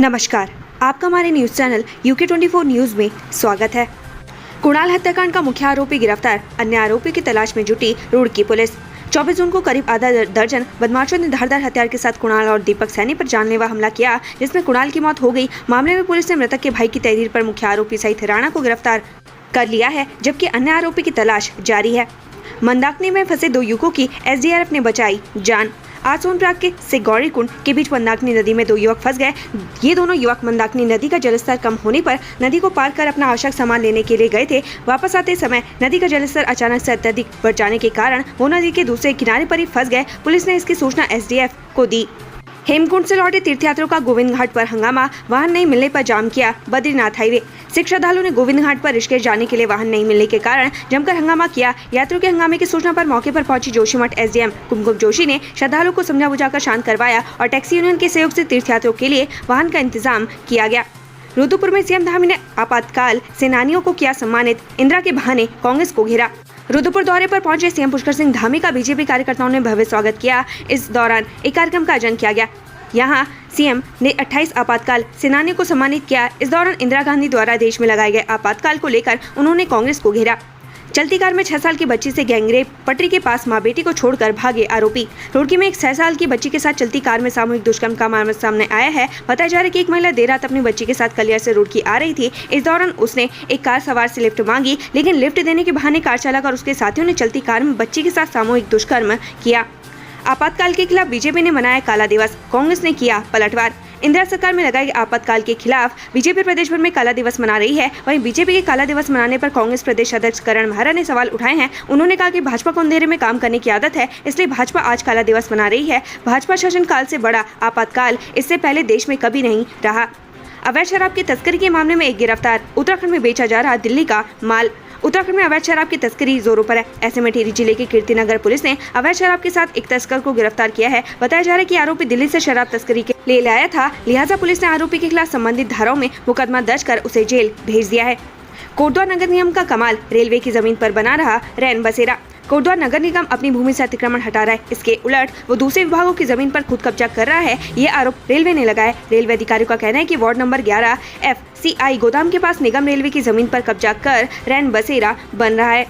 नमस्कार, आपका हमारे न्यूज चैनल UK24 न्यूज में स्वागत है। कुणाल हत्याकांड का मुख्य आरोपी गिरफ्तार, अन्य आरोपी की तलाश में जुटी रुड़की पुलिस। 24 जून को करीब आधा दर्जन बदमाशों ने धारदार हथियार के साथ कुणाल और दीपक सैनी पर जानलेवा हमला किया, जिसमें कुणाल की मौत हो गई। मामले में पुलिस ने मृतक के भाई की तहरीर पर मुख्य आरोपी सहित राणा को गिरफ्तार कर लिया है, जबकि अन्य आरोपी की तलाश जारी है। मंदाकिनी में फंसे 2 युवकों की SDRF ने बचाई जान। आज सोनप्रयाग के से गौरीकुंड के बीच मंदाकिनी नदी में 2 युवक फंस गए। ये दोनों युवक मंदाकिनी नदी का जलस्तर कम होने पर नदी को पार कर अपना आवश्यक सामान लेने के लिए गए थे। वापस आते समय नदी का जलस्तर अचानक से अत्यधिक बढ़ जाने के कारण वो नदी के दूसरे किनारे पर ही फंस गए। पुलिस ने इसकी सूचना SDF को दी। हेमकुंड से लौटे तीर्थयात्रियों का गोविंद घाट पर हंगामा, वाहन नहीं मिलने पर जाम किया बद्रीनाथ हाईवे। सिख श्रद्धालुओं ने गोविंद घाट पर ऋषिकेश जाने के लिए वाहन नहीं मिलने के कारण जमकर हंगामा किया। यात्रियों के हंगामे की सूचना पर मौके पर पहुंची जोशीमठ SDM कुमकुम जोशी ने श्रद्धालुओं को समझा बुझाकर शांत करवाया और टैक्सी यूनियन के सहयोग से तीर्थयात्रियों के लिए वाहन का इंतजाम किया गया। रुद्रपुर में CM धामी ने आपातकाल सेनानियों को किया सम्मानित, इंदिरा के बहाने कांग्रेस को घेरा। रुद्रपुर दौरे पर पहुंचे CM पुष्कर सिंह धामी का BJP कार्यकर्ताओं ने भव्य स्वागत किया। इस दौरान एक कार्यक्रम का आयोजन किया गया। यहाँ CM ने 28 आपातकाल सेनानियों को सम्मानित किया। इस दौरान इंदिरा गांधी द्वारा देश में लगाए गए आपातकाल को लेकर उन्होंने कांग्रेस को घेरा। चलती कार में 6 साल की बच्ची से गैंगरेप, पटरी के पास मां बेटी को छोड़कर भागे आरोपी। रुड़की में एक 6 साल की बच्ची के साथ चलती कार में सामूहिक दुष्कर्म का मामला सामने आया है। बताया जा रहा है कि एक महिला देर रात अपनी बच्ची के साथ कलियर से रुड़की आ रही थी। इस दौरान उसने एक कार सवार से लिफ्ट मांगी, लेकिन लिफ्ट देने के बहाने कार चालक और उसके साथियों ने चलती कार में बच्ची के साथ सामूहिक दुष्कर्म किया। आपातकाल के खिलाफ BJP ने मनाया काला दिवस, कांग्रेस ने किया पलटवार। इंदिरा सरकार में लगाए आपातकाल के खिलाफ BJP प्रदेश भर में काला दिवस मना रही है। वहीं BJP के काला दिवस मनाने पर कांग्रेस प्रदेश अध्यक्ष करण मेहरा ने सवाल उठाए हैं। उन्होंने कहा कि भाजपा को अंधेरे में काम करने की आदत है, इसलिए भाजपा आज काला दिवस मना रही है। भाजपा शासनकाल से बड़ा आपातकाल इससे पहले देश में कभी नहीं रहा। अवैध शराब की तस्करी के मामले में एक गिरफ्तार, उत्तराखंड में बेचा जा रहा दिल्ली का माल। उत्तराखंड में अवैध शराब की तस्करी जोरों पर है। ऐसे में टिहरी जिले के कीर्तिनगर पुलिस ने अवैध शराब के साथ एक तस्कर को गिरफ्तार किया है। बताया जा रहा है कि आरोपी दिल्ली से शराब तस्करी के लिए लाया था, लिहाजा पुलिस ने आरोपी के खिलाफ संबंधित धाराओं में मुकदमा दर्ज कर उसे जेल भेज दिया है। कोटद्वार नगर निगम का कमाल, रेलवे की जमीन पर बना रहा रैन बसेरा। कोटद्वार नगर निगम अपनी भूमि से अतिक्रमण हटा रहा है, इसके उलट वो दूसरे विभागों की जमीन पर खुद कब्जा कर रहा है। ये आरोप रेलवे ने लगाया। रेलवे अधिकारियों का कहना है कि वार्ड नंबर 11 FCI गोदाम के पास निगम रेलवे की जमीन पर कब्जा कर रैन बसेरा बन रहा है।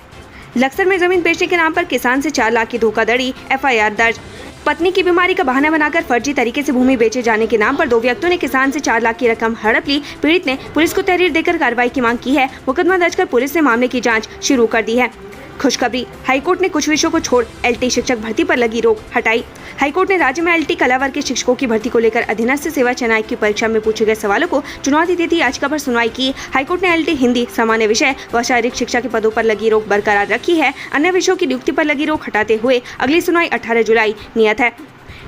लक्सर में जमीन बेचने के नाम पर किसान से 4 लाख की धोखाधड़ी, FIR दर्ज। पत्नी की बीमारी का बहाना बनाकर फर्जी तरीके से भूमि बेचे जाने के नाम पर 2 व्यक्तियों ने किसान से 4 लाख की रकम हड़प ली। पीड़ित ने पुलिस को तहरीर देकर कार्रवाई की मांग की है। मुकदमा दर्ज कर पुलिस ने मामले की जांच शुरू कर दी है। खुशखबरी, हाईकोर्ट ने कुछ विषयों को छोड़ LT शिक्षक भर्ती पर लगी रोक हटाई। हाईकोर्ट ने राज्य में LT कला वर्ग के शिक्षकों की भर्ती को लेकर अधीनस्थ सेवा चयन आयोग की परीक्षा में पूछे गए सवालों को चुनौती देती याचिका पर सुनवाई की। हाईकोर्ट ने LT हिंदी, सामान्य विषय व शारीरिक शिक्षा के पदों पर लगी रोक बरकरार रखी है। अन्य विषयों की नियुक्ति पर लगी रोक हटाते हुए अगली सुनवाई 18 जुलाई नियत है।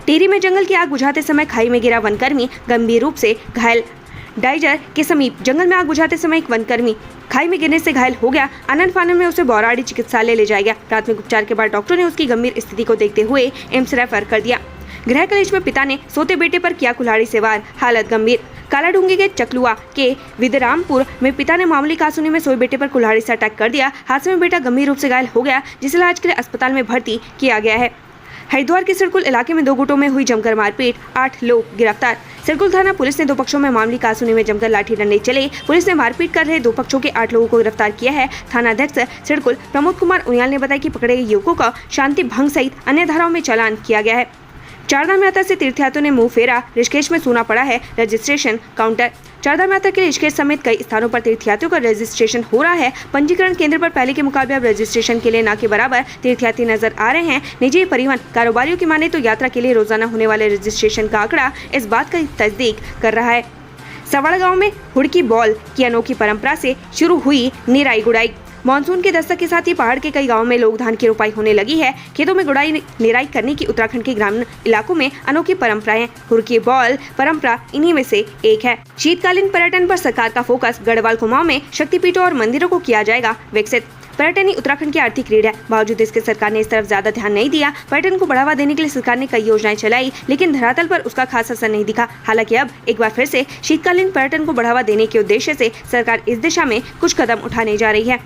टिहरी में जंगल की आग बुझाते समय खाई में गिरा वनकर्मी, गंभीर रूप से घायल। डाइजर के समीप जंगल में आग बुझाते समय एक वनकर्मी खाई में गिरने से घायल हो गया। आनंद फानन में उसे बौराड़ी चिकित्सालय ले जाया गया। प्राथमिक उपचार के बाद डॉक्टरों ने उसकी गंभीर स्थिति को देखते हुए एम्स रेफर कर दिया। गृह कलेश में पिता ने सोते बेटे पर किया कुल्हाड़ी से वार, हालत गंभीर। कालाडूंगी के चकलुआ के विदरामपुर में पिता ने मामूली कासूनी में सोए बेटे पर कुल्हाड़ी से अटैक कर दिया। हादसे में बेटा गंभीर रूप से घायल हो गया, जिसे इलाज के लिए अस्पताल में भर्ती किया गया है। हरिद्वार के सिरकुल इलाके में 2 गुटों में हुई जमकर मारपीट, 8 लोग गिरफ्तार। सिरकुल थाना पुलिस ने 2 पक्षों में मामूली कासूनी में जमकर लाठी डंडे चले। पुलिस ने मारपीट कर रहे 2 पक्षों के 8 लोगों को गिरफ्तार किया है। थाना अध्यक्ष सिरकुल प्रमोद कुमार उनियाल ने बताया कि पकड़े गए युवकों का शांति भंग सहित अन्य धाराओं में चालान किया गया है। चारधाम यात्रा से तीर्थयात्रियों ने मुंह फेरा, ऋषिकेश में सूना पड़ा है रजिस्ट्रेशन काउंटर। चारधाम यात्रा के लिए ऋषिकेश समेत कई स्थानों पर तीर्थयात्रियों का रजिस्ट्रेशन हो रहा है। पंजीकरण केंद्र पर पहले के मुकाबले अब रजिस्ट्रेशन के लिए न के बराबर तीर्थयात्री नजर आ रहे हैं। निजी परिवहन कारोबारियों की माने तो यात्रा के लिए रोजाना होने वाले रजिस्ट्रेशन का आंकड़ा इस बात का तस्दीक कर रहा है। सवाड़ गाँव में हुड़की बॉल की अनोखी परंपरा से शुरू हुई निराई गुड़ाई। मानसून के दस्तक के साथ ही पहाड़ के कई गांवों में लोग धान की रोपाई होने लगी है। खेतों में गुड़ाई निराई करने की उत्तराखंड के ग्रामीण इलाकों में अनोखी परंपराएं, हुड़की बॉल परंपरा इन्हीं में से एक है। शीतकालीन पर्यटन पर सरकार का फोकस, गढ़वाल कुमाऊं में शक्तिपीठों और मंदिरों को किया जाएगा विकसित। पर्यटन ही उत्तराखंड की आर्थिक रीढ़ है, बावजूद इसके सरकार ने इस तरफ ज्यादा ध्यान नहीं दिया। पर्यटन को बढ़ावा देने के लिए सरकार ने कई योजनाएं चलाई, लेकिन धरातल पर उसका खास असर नहीं दिखा। हालांकि अब एक बार फिर से शीतकालीन पर्यटन को बढ़ावा देने के उद्देश्य से सरकार इस दिशा में कुछ कदम उठाने जा रही है।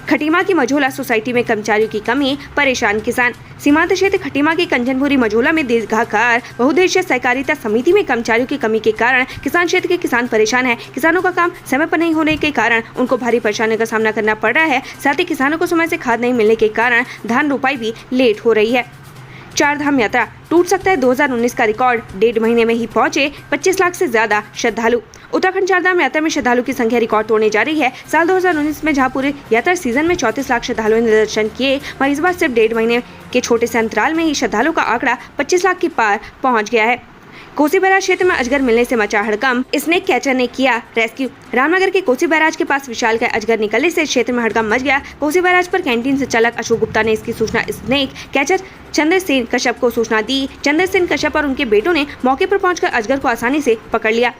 खटीमा की मझोला सोसाइटी में कर्मचारियों की कमी, परेशान किसान। सीमांत क्षेत्र खटीमा की कंचनपुरी मझोला में दीर्घाकार बहुउद्देशीय सहकारिता समिति में कर्मचारियों की कमी के कारण किसान क्षेत्र के किसान परेशान है। किसानों का काम समय पर नहीं होने के कारण उनको भारी परेशानी का सामना करना पड़ रहा है। साथ ही किसानों को समय से खाद नहीं मिलने के कारण धान रोपाई भी लेट हो रही है। चार धाम यात्रा टूट सकता है 2019 का रिकॉर्ड, 1.5 महीने में ही पहुंचे 25 लाख से ज्यादा श्रद्धालु। उत्तराखंड चार धाम यात्रा में श्रद्धालु की संख्या रिकॉर्ड तोड़ने जा रही है। साल 2019 में जहां पूरे यात्रा सीजन में 34 लाख श्रद्धालुओं ने दर्शन किए, वहीं इस बार सिर्फ 1.5 महीने के छोटे से अंतराल में ही श्रद्धालुओं का आंकड़ा 25 लाख के पार पहुंच गया है। कोसी बैराज क्षेत्र में अजगर मिलने से मचा हड़कंप, स्नेक कैचर ने किया रेस्क्यू। रामनगर के कोसी बैराज के पास विशालकाय अजगर निकलने से क्षेत्र में हड़कंप मच गया। कोसी बैराज पर कैंटीन संचालक अशोक गुप्ता ने इसकी सूचना स्नेक कैचर चंद्रसेन कश्यप को सूचना दी। चंद्रसेन कश्यप और उनके बेटों ने मौके पर पहुंचकर अजगर को आसानी से पकड़ लिया।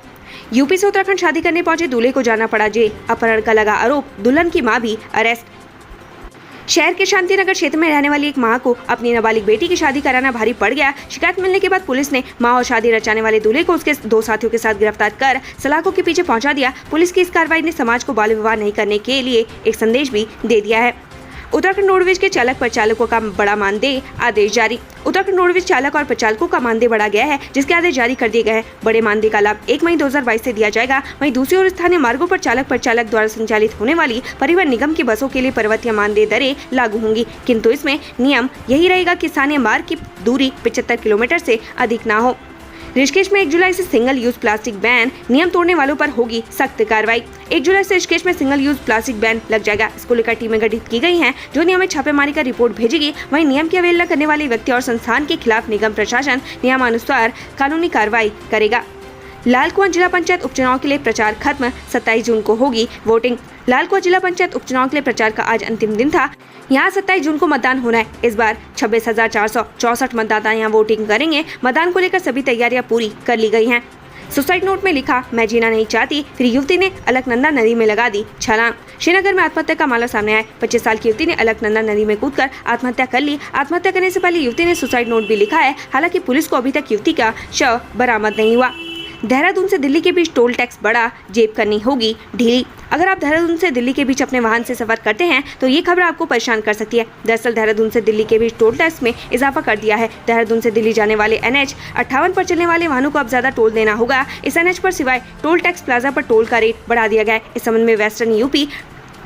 यूपी से उत्तराखंड शादी करने पहुंचे दूल्हे को जाना पड़ा जेल, अपहरण का लगा आरोप, दुल्हन की मां भी अरेस्ट। शहर के शांतिनगर क्षेत्र में रहने वाली एक मां को अपनी नाबालिग बेटी की शादी कराना भारी पड़ गया। शिकायत मिलने के बाद पुलिस ने मां और शादी रचाने वाले दूल्हे को उसके 2 साथियों के साथ गिरफ्तार कर सलाखों के पीछे पहुंचा दिया। पुलिस की इस कार्रवाई ने समाज को बाल विवाह नहीं करने के लिए एक संदेश भी दे दिया है। उत्तराखंड रोडवेज के चालक परिचालकों का बड़ा मानदेय आदेश जारी। उत्तराखंड रोडवेज चालक और परिचालकों का मानदेय बढ़ा गया है, जिसके आदेश जारी कर दिए गए हैं। बड़े मानदेय का लाभ 1 मई 2022 से दिया जाएगा। वहीं दूसरी ओर स्थानीय मार्गों पर चालक परिचालक द्वारा संचालित होने वाली परिवहन निगम की बसों के लिए पर्वतीय मानदेय दरें लागू होंगी, किंतु इसमें नियम यही रहेगा कि स्थानीय मार्ग की दूरी 75 किलोमीटर से अधिक न हो। ऋषिकेश में 1 जुलाई से सिंगल यूज प्लास्टिक बैन, नियम तोड़ने वालों पर होगी सख्त कार्रवाई। 1 जुलाई से ऋषिकेश में सिंगल यूज प्लास्टिक बैन लग जाएगा। इसको लेकर टीमें गठित की गई हैं, जो नियमित छापेमारी कर रिपोर्ट भेजेगी। वहीं नियम की अवहेलना करने वाले व्यक्ति और संस्थान के खिलाफ निगम प्रशासन नियमानुसार कानूनी कार्रवाई करेगा। लाल कुआं जिला पंचायत उपचुनाव के लिए प्रचार खत्म, 27 जून को होगी वोटिंग। लाल कुआं जिला पंचायत उपचुनाव के लिए प्रचार का आज अंतिम दिन था। यहाँ 27 जून को मतदान होना है। इस बार 26,464 मतदाता यहाँ वोटिंग करेंगे। मतदान को लेकर सभी तैयारियां पूरी कर ली गई हैं। सुसाइड नोट में लिखा, मैं जीना नहीं चाहती, फिर युवती ने अलकनंदा नदी में लगा दी छलांग। श्रीनगर में आत्महत्या का मामला सामने आया। 25 साल की युवती ने अलकनंदा नदी में कूदकर आत्महत्या कर ली। आत्महत्या करने से पहले युवती ने सुसाइड नोट भी लिखा है। हालांकि पुलिस को अभी तक युवती का शव बरामद नहीं हुआ। देहरादून से दिल्ली के बीच टोल टैक्स बढ़ा, जेब करनी होगी ढीली। अगर आप देहरादून से दिल्ली के बीच अपने वाहन से सफर करते हैं तो ये खबर आपको परेशान कर सकती है। दरअसल देहरादून से दिल्ली के बीच टोल टैक्स में इजाफा कर दिया है। देहरादून से दिल्ली जाने वाले NH 58 पर चलने वाले वाहनों को अब ज्यादा टोल देना होगा। इस NH पर सिवाय टोल टैक्स प्लाजा पर टोल का रेट बढ़ा दिया गया है। इस संबंध में वेस्टर्न यूपी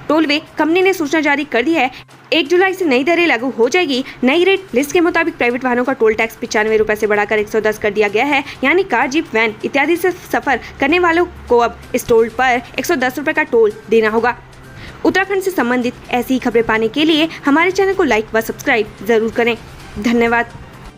टोलवे कंपनी ने सूचना जारी कर दी है। 1 जुलाई से नई दरें लागू हो जाएगी। नई रेट लिस्ट के मुताबिक प्राइवेट वाहनों का टोल टैक्स 95 रुपए से बढ़ाकर 110 कर दिया गया है। यानी कार, जीप, वैन इत्यादि से सफर करने वालों को अब इस टोल पर 110 रुपए का टोल देना होगा। उत्तराखंड से संबंधित ऐसी ही खबरें पाने के लिए हमारे चैनल को लाइक व सब्सक्राइब जरूर करें। धन्यवाद।